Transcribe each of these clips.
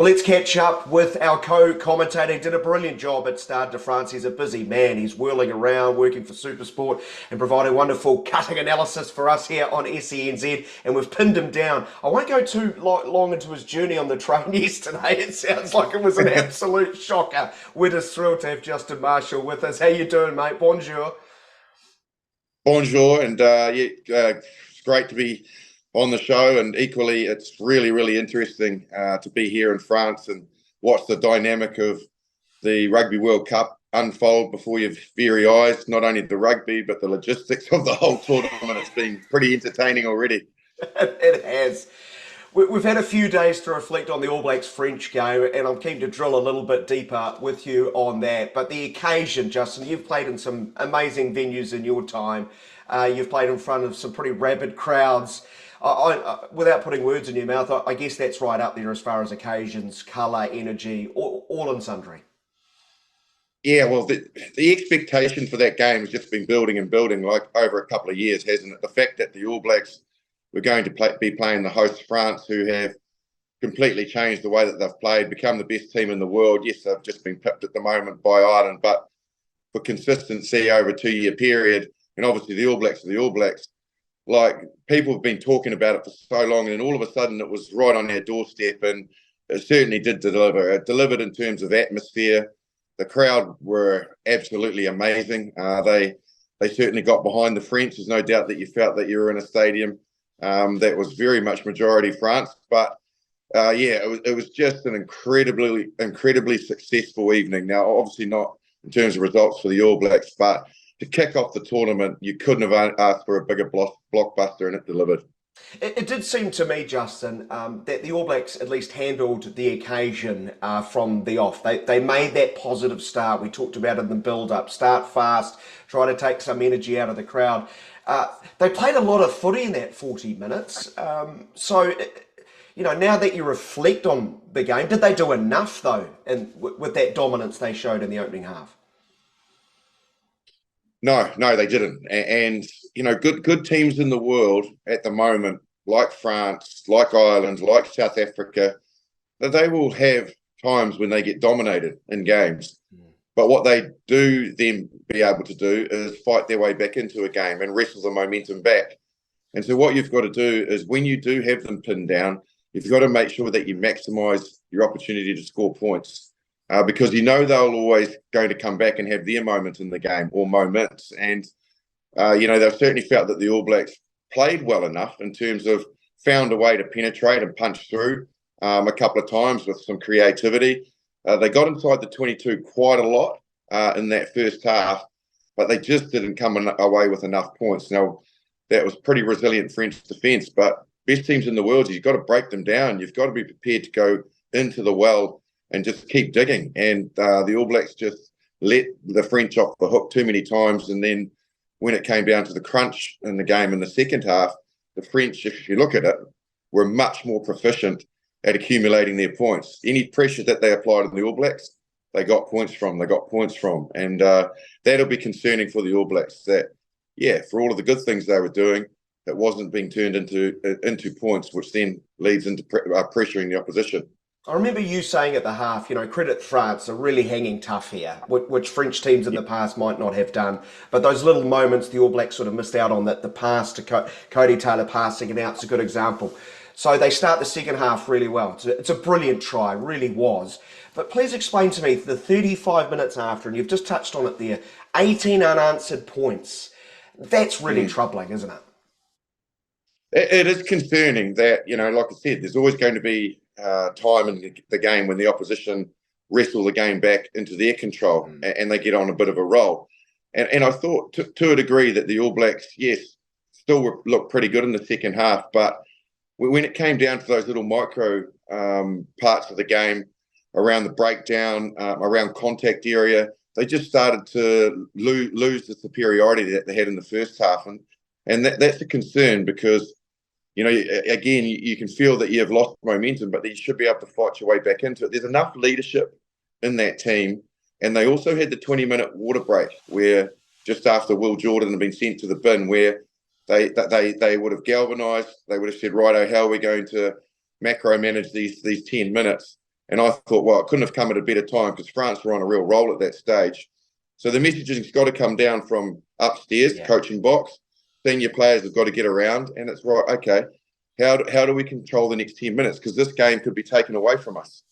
Well, let's catch up with our co-commentator. He did a brilliant job at Stade de France. He's a busy man. He's whirling around, working for Supersport and providing wonderful cutting analysis for us here on SENZ. And we've pinned him down. I won't go too long into his journey on the train yesterday. It sounds like it was an absolute shocker. We're just thrilled to have Justin Marshall with us. How you doing, mate? Bonjour. Bonjour, and it's great to be on the show, and equally it's really interesting to be here in France and watch the dynamic of the Rugby World Cup unfold before your very eyes. Not only the rugby but the logistics of the whole tournament. It's been pretty entertaining already. It has. We've had a few days to reflect on the All Blacks French game, and I'm keen to drill a little bit deeper with you on that. But the occasion, Justin, you've played in some amazing venues in your time. You've played in front of some pretty rabid crowds. Without putting words in your mouth, I guess that's right up there as far as occasions, colour, energy, all in sundry. Yeah, well, the expectation for that game has just been building and building like over a couple of years, hasn't it? The fact that the All Blacks were going to be playing the host France, who have completely changed the way that they've played, become the best team in the world. Yes, they've just been pipped at the moment by Ireland, but for consistency over a 2-year period, and obviously the All Blacks are the All Blacks. Like, people have been talking about it for so long, and then all of a sudden it was right on our doorstep, and it certainly did deliver. It delivered in terms of atmosphere. The crowd were absolutely amazing. They certainly got behind the French. There's no doubt that you felt that you were in a stadium that was very much majority France. But it was just an incredibly successful evening. Now, obviously not in terms of results for the All Blacks, but to kick off the tournament, you couldn't have asked for a bigger blockbuster, and it delivered. It did seem to me, Justin, that the All Blacks at least handled the occasion from the off. They made that positive start. We talked about it in the build-up. Start fast, try to take some energy out of the crowd. They played a lot of footy in that 40 minutes. Now that you reflect on the game, did they do enough, though, with that dominance they showed in the opening half? No, they didn't. And good teams in the world at the moment, like France, like Ireland, like South Africa, that they will have times when they get dominated in games. But what they do then be able to do is fight their way back into a game and wrestle the momentum back. And so what you've got to do is, when you do have them pinned down, you've got to make sure that you maximise your opportunity to score points. Because they're always going to come back and have their moment in the game, or moments. And, they've certainly felt that the All Blacks played well enough in terms of found a way to penetrate and punch through a couple of times with some creativity. They got inside the 22 quite a lot in that first half, but they just didn't come away with enough points. Now, that was pretty resilient French defence, but best teams in the world, you've got to break them down. You've got to be prepared to go into the well and just keep digging. And the All Blacks just let the French off the hook too many times. And then when it came down to the crunch in the game in the second half, the French, if you look at it, were much more proficient at accumulating their points. Any pressure that they applied on the All Blacks, they got points from. And that'll be concerning for the All Blacks, that, for all of the good things they were doing, it wasn't being turned into points, which then leads into pressuring the opposition. I remember you saying at the half, credit France are really hanging tough here, which French teams in the past might not have done. But those little moments the All Blacks sort of missed out on, that the pass to Cody Taylor passing it out is a good example. So they start the second half really well. It's a brilliant try, really was. But please explain to me, the 35 minutes after, and you've just touched on it there, 18 unanswered points. That's really troubling, isn't it? It is concerning that, like I said, there's always going to be time in the game when the opposition wrestle the game back into their control and they get on a bit of a roll. And I thought to a degree that the All Blacks, yes, still looked pretty good in the second half, but when it came down to those little micro parts of the game, around the breakdown, around contact area, they just started to lose the superiority that they had in the first half. And that's a concern, because again, you can feel that you have lost momentum, but you should be able to fight your way back into it. There's enough leadership in that team. And they also had the 20-minute water break, where just after Will Jordan had been sent to the bin, where they would have galvanised. They would have said, righto, how are we going to macro manage these 10 minutes? And I thought, well, it couldn't have come at a better time because France were on a real roll at that stage. So the messaging's got to come down from upstairs, coaching box. Senior players have got to get around, and it's right. Okay, how do we control the next 10 minutes? Because this game could be taken away from us,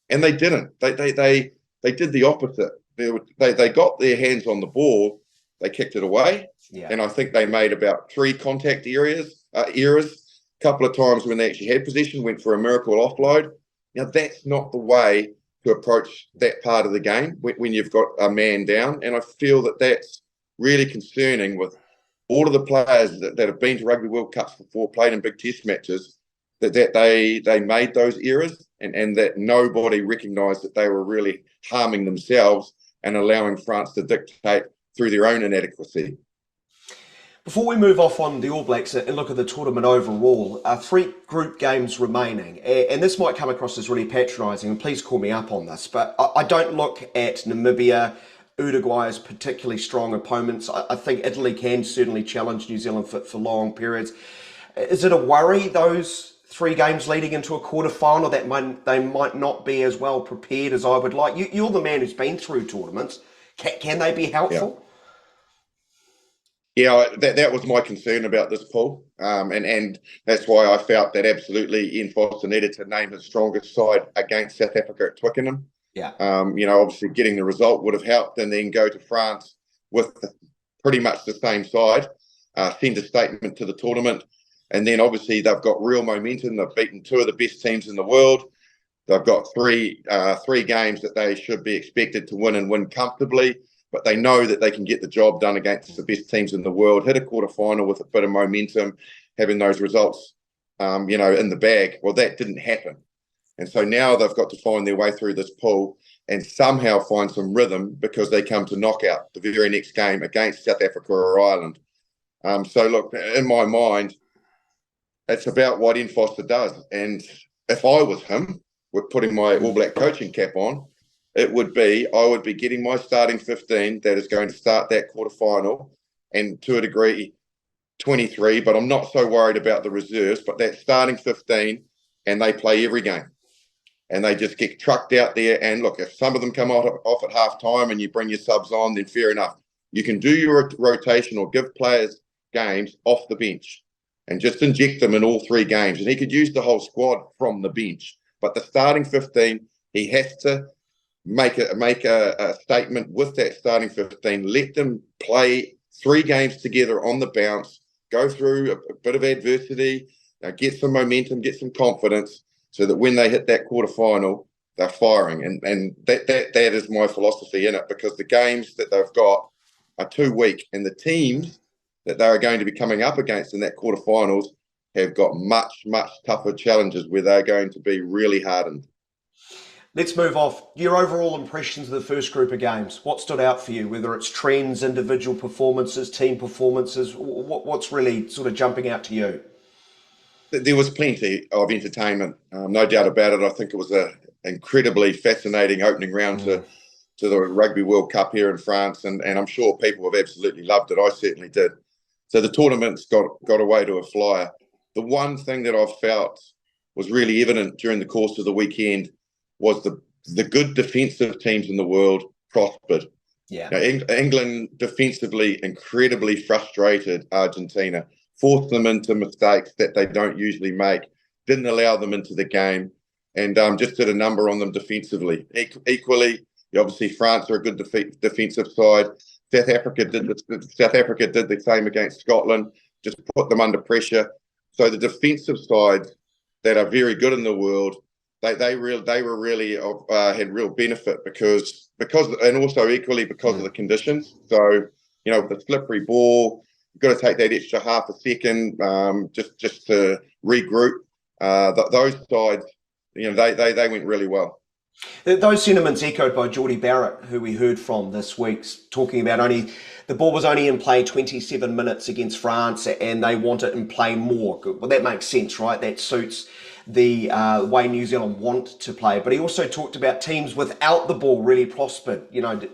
and they didn't. They did the opposite. They got their hands on the ball, they kicked it away, and I think they made about 3 contact errors. A couple of times when they actually had possession, went for a miracle offload. Now that's not the way to approach that part of the game when you've got a man down, and I feel that that's really concerning with all of the players that have been to Rugby World Cups before, played in big test matches, that they made those errors, and that nobody recognised that they were really harming themselves and allowing France to dictate through their own inadequacy. Before we move off on the All Blacks and look at the tournament overall, 3 group games remaining, and this might come across as really patronising, and please call me up on this, but I don't look at Namibia, Uruguay as particularly strong opponents. I think Italy can certainly challenge New Zealand for long periods. Is it a worry, those 3 games leading into a quarter-final, that they might not be as well prepared as I would like? You're the man who's been through tournaments. Can they be helpful? Yeah, that was my concern about this pool, and that's why I felt that absolutely Ian Foster needed to name his strongest side against South Africa at Twickenham. Obviously getting the result would have helped, and then go to France with pretty much the same side, send a statement to the tournament, and then obviously they've got real momentum. They've beaten 2 of the best teams in the world. They've got three games that they should be expected to win, and win comfortably. But they know that they can get the job done against the best teams in the world, hit a quarterfinal with a bit of momentum, having those results, in the bag. Well, that didn't happen. And so now they've got to find their way through this pool and somehow find some rhythm, because they come to knockout the very next game against South Africa or Ireland. So look, in my mind, it's about what Ian Foster does. And if I was him, with putting my All Black coaching cap on, I would be getting my starting 15 that is going to start that quarterfinal, and to a degree 23, but I'm not so worried about the reserves, but that starting 15, and they play every game, and they just get trucked out there. And look, if some of them come off at half time and you bring your subs on, then fair enough. You can do your rotation or give players games off the bench and just inject them in all 3 games. And he could use the whole squad from the bench, but the starting 15, he has to make a statement with that starting 15. Let them play 3 games together on the bounce, go through a bit of adversity, get some momentum, get some confidence, so that when they hit that quarterfinal, they're firing. And that is my philosophy in it, because the games that they've got are too weak, and the teams that they are going to be coming up against in that quarterfinals have got much, much tougher challenges where they're going to be really hardened. Let's move off. Your overall impressions of the first group of games. What stood out for you? Whether it's trends, individual performances, team performances, what's really sort of jumping out to you? There was plenty of entertainment, no doubt about it. I think it was an incredibly fascinating opening round to the Rugby World Cup here in France, and I'm sure people have absolutely loved it. I certainly did. So the tournament's got away to a flyer. The one thing that I've felt was really evident during the course of the weekend was the good defensive teams in the world prospered. Yeah. Now, England defensively incredibly frustrated Argentina, forced them into mistakes that they don't usually make, didn't allow them into the game, and just did a number on them defensively. Equally, obviously France are a good defensive side. South Africa did the same against Scotland, just put them under pressure. So the defensive sides that are very good in the world, they were really had real benefit because and also equally because of the conditions. So the slippery ball, you've got to take that extra half a second just to regroup. Those sides, they went really well. Those sentiments echoed by Geordie Barrett, who we heard from this week, talking about the ball was only in play 27 minutes against France, and they want it in play more. Well, that makes sense, right? That suits the way New Zealand want to play. But he also talked about teams without the ball really prospered,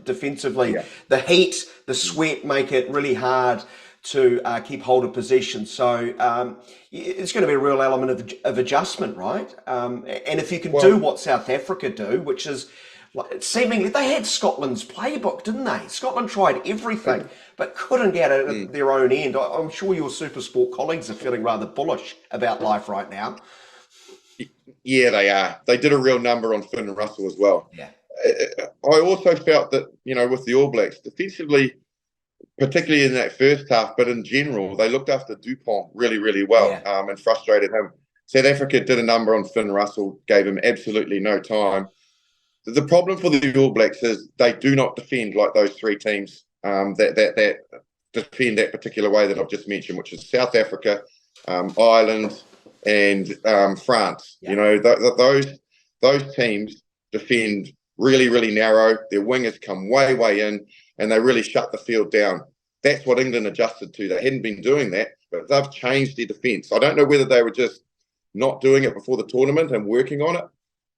defensively. Yeah. The heat, the sweat make it really hard to keep hold of possession. So it's going to be a real element of adjustment, right? And if you can do what South Africa do, which is seemingly, they had Scotland's playbook, didn't they? Scotland tried everything, but couldn't get it at their own end. I'm sure your Super Sport colleagues are feeling rather bullish about life right now. Yeah, they are. They did a real number on Finn and Russell as well. Yeah. I also felt that, with the All Blacks, defensively, particularly in that first half, but in general, they looked after Dupont really, really well, and frustrated him. South Africa did a number on Finn Russell, gave him absolutely no time. The problem for the All Blacks is they do not defend like those three teams that defend that particular way that I've just mentioned, which is South Africa, Ireland, and France. Yeah. Those teams defend really, really narrow. Their wingers come way, way in, and they really shut the field down. That's what England adjusted to. They hadn't been doing that, but they've changed their defence. I don't know whether they were just not doing it before the tournament and working on it.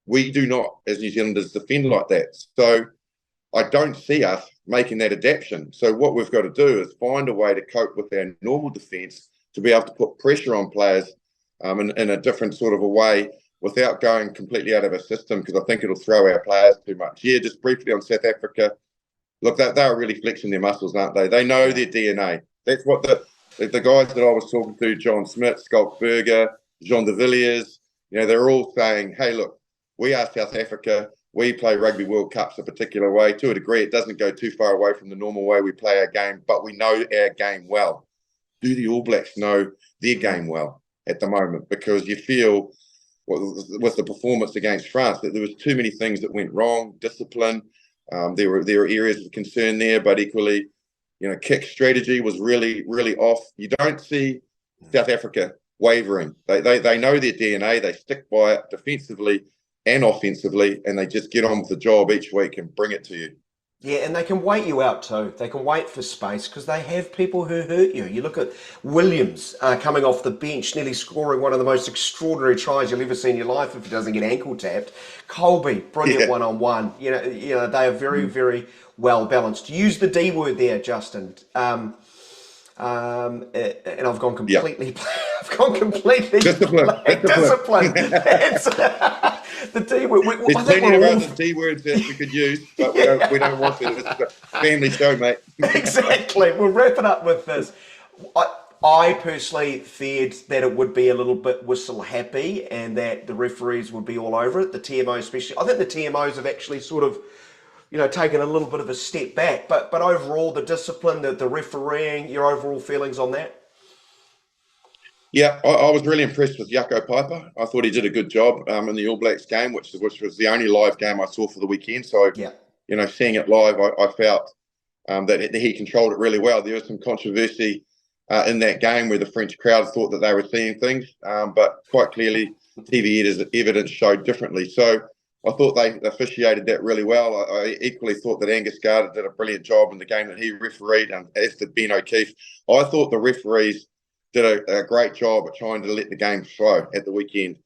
We do not, as New Zealanders, defend like that. So I don't see us making that adaptation. So what we've got to do is find a way to cope with our normal defence to be able to put pressure on players in a different sort of a way without going completely out of our system, because I think it'll throw our players too much. Yeah, just briefly on South Africa. Look, they're really flexing their muscles, aren't they? They know their DNA. That's what the guys that I was talking to, John Smith, Skalkberger, Jean de Villiers, they're all saying, hey, look, we are South Africa. We play Rugby World Cups a particular way. To a degree, it doesn't go too far away from the normal way we play our game, but we know our game well. Do the All Blacks know their game well at the moment? Because you feel, with the performance against France, that there was too many things that went wrong. Discipline, there were areas of concern there, but equally, kick strategy was really, really off. You don't see South Africa wavering. They know their DNA. They stick by it defensively and offensively, and they just get on with the job each week and bring it to you. Yeah, and they can wait you out too. They can wait for space because they have people who hurt you. You look at Williams coming off the bench, nearly scoring one of the most extraordinary tries you'll ever see in your life if he doesn't get ankle tapped. Colby, brilliant one-on-one. They are very, very well balanced. Use the D word there, Justin. And I've gone completely. I've gone completely. Discipline. That's the D word. There's plenty of other D words that we could use, but we don't want to. It's a family show, mate. Exactly. We'll wrap it up with this. I personally feared that it would be a little bit whistle happy and that the referees would be all over it. The TMO especially. I think the TMOs have actually sort of, taken a little bit of a step back. But overall, the discipline, the refereeing, your overall feelings on that? Yeah, I was really impressed with Jaco Piper. I thought he did a good job in the All Blacks game, which was the only live game I saw for the weekend. So, seeing it live, I felt that he controlled it really well. There was some controversy in that game where the French crowd thought that they were seeing things, but quite clearly TV evidence showed differently. So I thought they officiated that really well. I equally thought that Angus Gardner did a brilliant job in the game that he refereed, and as did Ben O'Keefe. I thought the referees did a great job at trying to let the game flow at the weekend.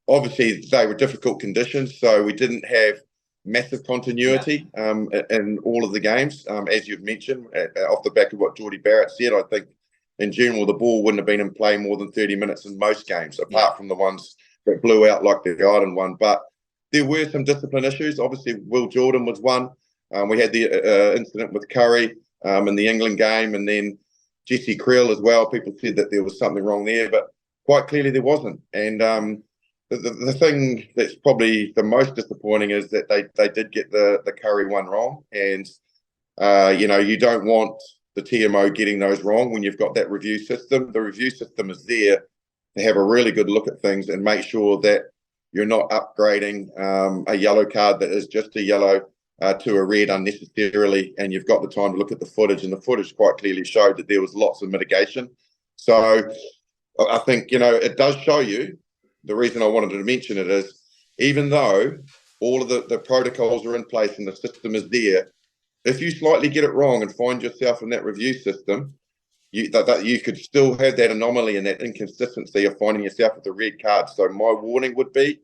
Obviously, they were difficult conditions, so we didn't have massive continuity in all of the games, as you've mentioned, off the back of what Geordie Barrett said. I think, in general, the ball wouldn't have been in play more than 30 minutes in most games, apart from the ones that blew out like the Ireland one. But there were some discipline issues. Obviously, Will Jordan was one. We had the incident with Curry in the England game, and then Jesse Creel as well. People said that there was something wrong there, but quite clearly there wasn't. And the thing that's probably the most disappointing is that they did get the Curry one wrong. And, you don't want the TMO getting those wrong when you've got that review system. The review system is there to have a really good look at things and make sure that you're not upgrading a yellow card that is just a yellow to a red unnecessarily, and you've got the time to look at the footage, and the footage quite clearly showed that there was lots of mitigation. So I think, it does show you, the reason I wanted to mention it is, even though all of the protocols are in place and the system is there, if you slightly get it wrong and find yourself in that review system, you could still have that anomaly and that inconsistency of finding yourself with a red card. So my warning would be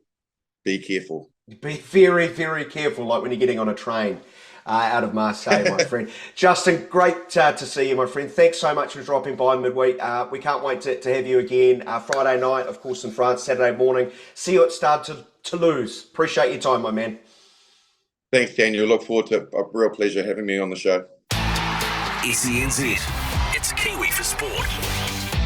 careful. Be very, very careful, like when you're getting on a train. out of Marseille, my friend. Justin, great to see you, my friend. Thanks so much for dropping by midweek. We can't wait to have you again Friday night, of course, in France, Saturday morning. See you at Stade de Toulouse. Appreciate your time, my man. Thanks, Daniel. Look forward to a real pleasure having me on the show. SENZ. It's Kiwi for Sport.